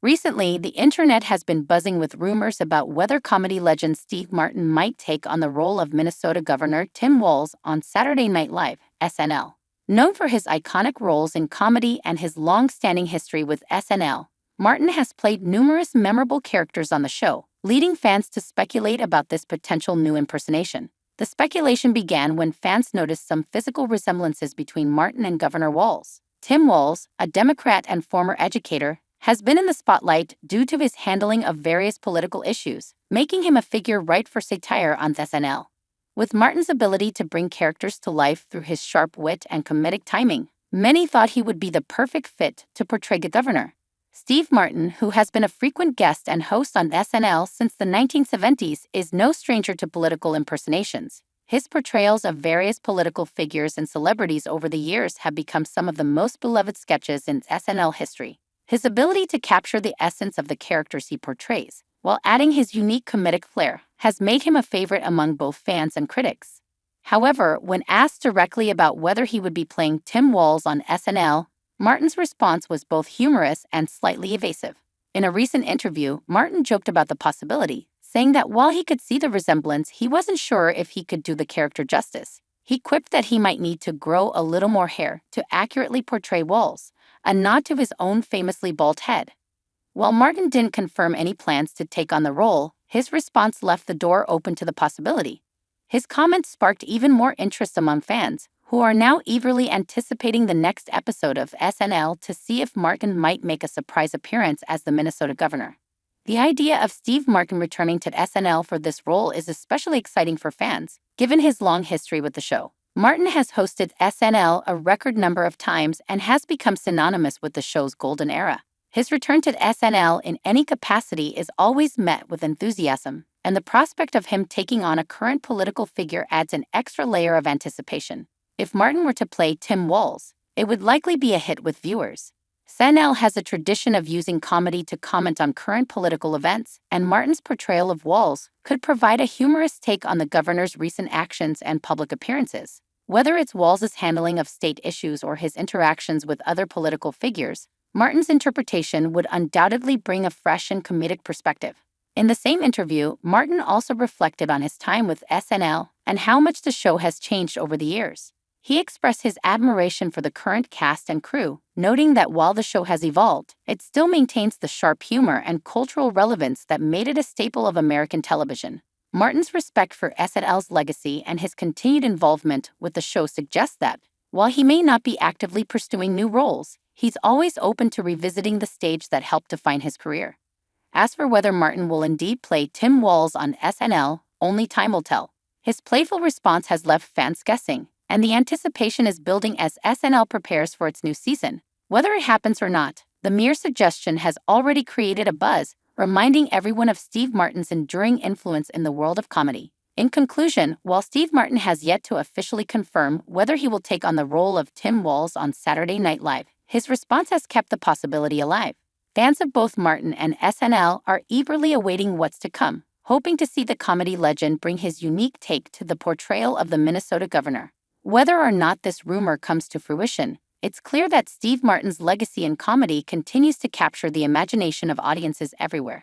Recently, the internet has been buzzing with rumors about whether comedy legend Steve Martin might take on the role of Minnesota Governor Tim Walz on Saturday Night Live, SNL. Known for his iconic roles in comedy and his long-standing history with SNL, Martin has played numerous memorable characters on the show, leading fans to speculate about this potential new impersonation. The speculation began when fans noticed some physical resemblances between Martin and Governor Walz. Tim Walz, a Democrat and former educator, has been in the spotlight due to his handling of various political issues, making him a figure ripe for satire on SNL. With Martin's ability to bring characters to life through his sharp wit and comedic timing, many thought he would be the perfect fit to portray the governor. Steve Martin, who has been a frequent guest and host on SNL since the 1970s, is no stranger to political impersonations. His portrayals of various political figures and celebrities over the years have become some of the most beloved sketches in SNL history. His ability to capture the essence of the characters he portrays, while adding his unique comedic flair, has made him a favorite among both fans and critics. However, when asked directly about whether he would be playing Tim Walz on SNL, Martin's response was both humorous and slightly evasive. In a recent interview, Martin joked about the possibility, saying that while he could see the resemblance, he wasn't sure if he could do the character justice. He quipped that he might need to grow a little more hair to accurately portray Walz, a nod to his own famously bald head. While Martin didn't confirm any plans to take on the role, his response left the door open to the possibility. His comments sparked even more interest among fans, who are now eagerly anticipating the next episode of SNL to see if Martin might make a surprise appearance as the Minnesota governor. The idea of Steve Martin returning to SNL for this role is especially exciting for fans, given his long history with the show. Martin has hosted SNL a record number of times and has become synonymous with the show's golden era. His return to SNL in any capacity is always met with enthusiasm, and the prospect of him taking on a current political figure adds an extra layer of anticipation. If Martin were to play Tim Walz, it would likely be a hit with viewers. SNL has a tradition of using comedy to comment on current political events, and Martin's portrayal of Walz could provide a humorous take on the governor's recent actions and public appearances. Whether it's Walz's handling of state issues or his interactions with other political figures, Martin's interpretation would undoubtedly bring a fresh and comedic perspective. In the same interview, Martin also reflected on his time with SNL and how much the show has changed over the years. He expressed his admiration for the current cast and crew, noting that while the show has evolved, it still maintains the sharp humor and cultural relevance that made it a staple of American television. Martin's respect for SNL's legacy and his continued involvement with the show suggests that, while he may not be actively pursuing new roles, he's always open to revisiting the stage that helped define his career. As for whether Martin will indeed play Tim Walz on SNL, only time will tell. His playful response has left fans guessing, and the anticipation is building as SNL prepares for its new season. Whether it happens or not, the mere suggestion has already created a buzz, reminding everyone of Steve Martin's enduring influence in the world of comedy. In conclusion, while Steve Martin has yet to officially confirm whether he will take on the role of Tim Walz on Saturday Night Live, his response has kept the possibility alive. Fans of both Martin and SNL are eagerly awaiting what's to come, hoping to see the comedy legend bring his unique take to the portrayal of the Minnesota governor. Whether or not this rumor comes to fruition, it's clear that Steve Martin's legacy in comedy continues to capture the imagination of audiences everywhere.